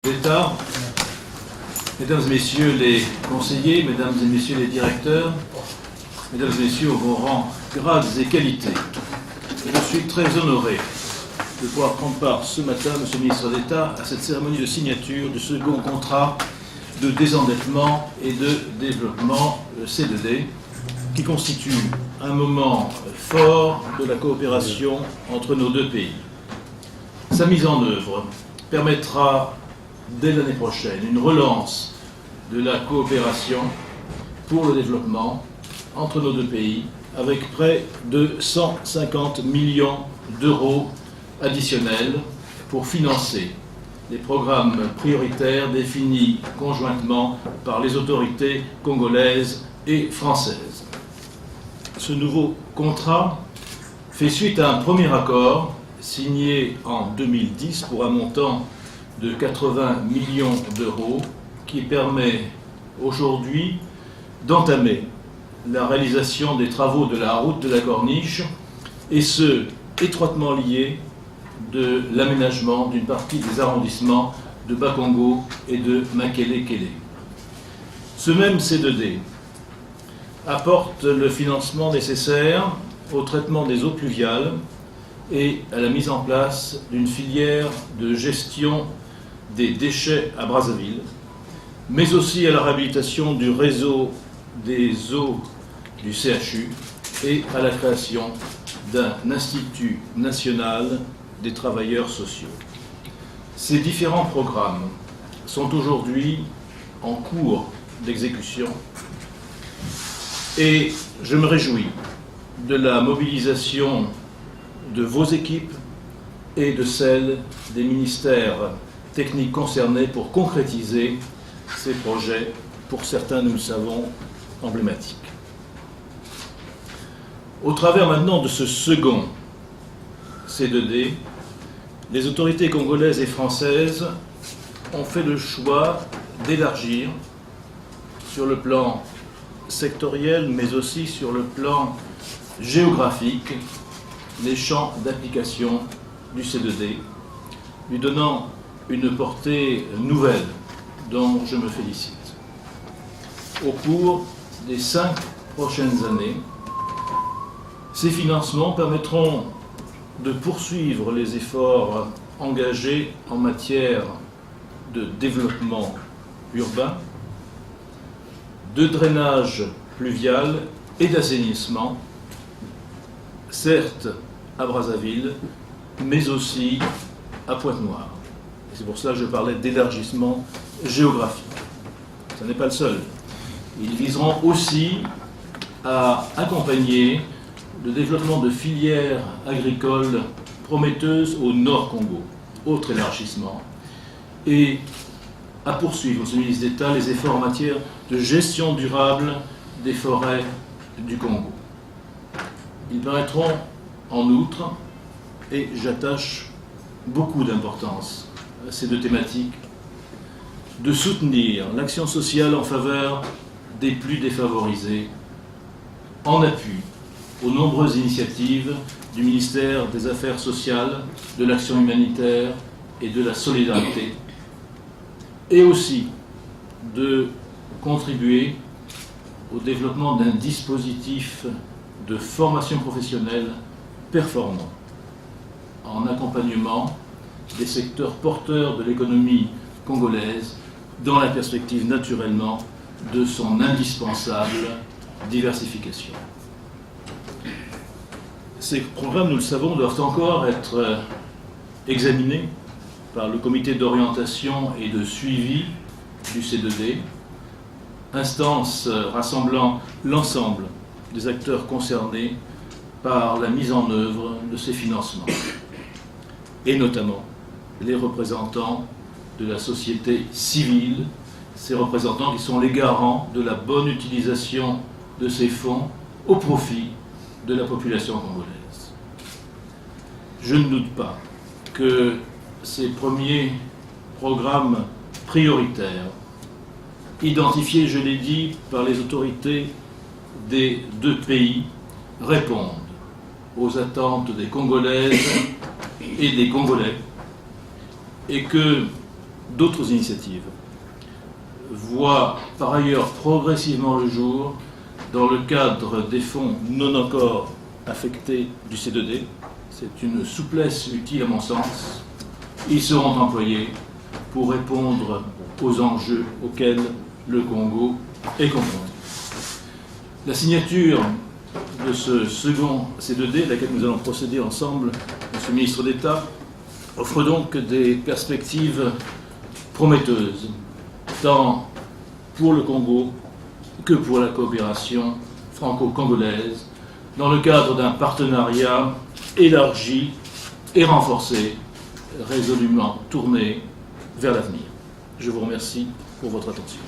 d'État, Mesdames et Messieurs les conseillers, Mesdames et Messieurs les directeurs, Mesdames et Messieurs vos rangs, grades et qualités, je suis très honoré de pouvoir prendre part ce matin, Monsieur le ministre d'État, à cette cérémonie de signature du second contrat de désendettement et de développement C2D, qui constitue un moment fort de la coopération entre nos deux pays. Sa mise en œuvre permettra dès l'année prochaine une relance de la coopération pour le développement entre nos deux pays, avec près de 150 millions d'euros additionnels pour financer les programmes prioritaires définis conjointement par les autorités congolaises et françaises. Ce nouveau contrat fait suite à un premier accord signé en 2010 pour un montant de 80 millions d'euros qui permet aujourd'hui d'entamer la réalisation des travaux de la route de la Corniche, et ce, étroitement lié de l'aménagement d'une partie des arrondissements de Bakongo et de Makele-Kele. Ce même C2D apporte le financement nécessaire au traitement des eaux pluviales et à la mise en place d'une filière de gestion des déchets à Brazzaville, mais aussi à la réhabilitation du réseau des eaux du CHU et à la création d'un institut national des travailleurs sociaux. Ces différents programmes sont aujourd'hui en cours d'exécution et je me réjouis de la mobilisation de vos équipes et de celles des ministères techniques concernés pour concrétiser ces projets, pour certains, nous le savons, emblématiques. Au travers maintenant de ce second C2D, les autorités congolaises et françaises ont fait le choix d'élargir sur le plan sectoriel, mais aussi sur le plan géographique, les champs d'application du C2D, lui donnant une portée nouvelle dont je me félicite. Au cours des 5 prochaines années, ces financements permettront de poursuivre les efforts engagés en matière de développement urbain, de drainage pluvial et d'assainissement, certes à Brazzaville, mais aussi à Pointe-Noire. C'est pour cela que je parlais d'élargissement géographique. Ce n'est pas le seul. Ils viseront aussi à accompagner le développement de filières agricoles prometteuses au Nord Congo, autre élargissement, et à poursuivre, Monsieur le ministre d'État, les efforts en matière de gestion durable des forêts du Congo. Ils permettront en outre, et j'attache beaucoup d'importance à ces deux thématiques, de soutenir l'action sociale en faveur des plus défavorisés, en appui aux nombreuses initiatives du ministère des Affaires sociales, de l'action humanitaire et de la solidarité, et aussi de contribuer au développement d'un dispositif de formation professionnelle performant, en accompagnement des secteurs porteurs de l'économie congolaise, dans la perspective naturellement de son indispensable diversification. Ces programmes, nous le savons, doivent encore être examinés par le comité d'orientation et de suivi du C2D, instance rassemblant l'ensemble des acteurs concernés par la mise en œuvre de ces financements, et notamment les représentants de la société civile, ces représentants qui sont les garants de la bonne utilisation de ces fonds au profit de la population congolaise. Je ne doute pas que ces premiers programmes prioritaires, identifiés, je l'ai dit, par les autorités des deux pays, répondent aux attentes des Congolaises et des Congolais, et que d'autres initiatives voient par ailleurs progressivement le jour dans le cadre des fonds non encore affectés du C2D. C'est une souplesse utile à mon sens. Ils seront employés pour répondre aux enjeux auxquels le Congo est confronté. La signature de ce second C2D, à laquelle nous allons procéder ensemble, Monsieur le ministre d'État, offre donc des perspectives prometteuses, tant pour le Congo que pour la coopération franco-congolaise, dans le cadre d'un partenariat élargi et renforcé, résolument tourné vers l'avenir. Je vous remercie pour votre attention.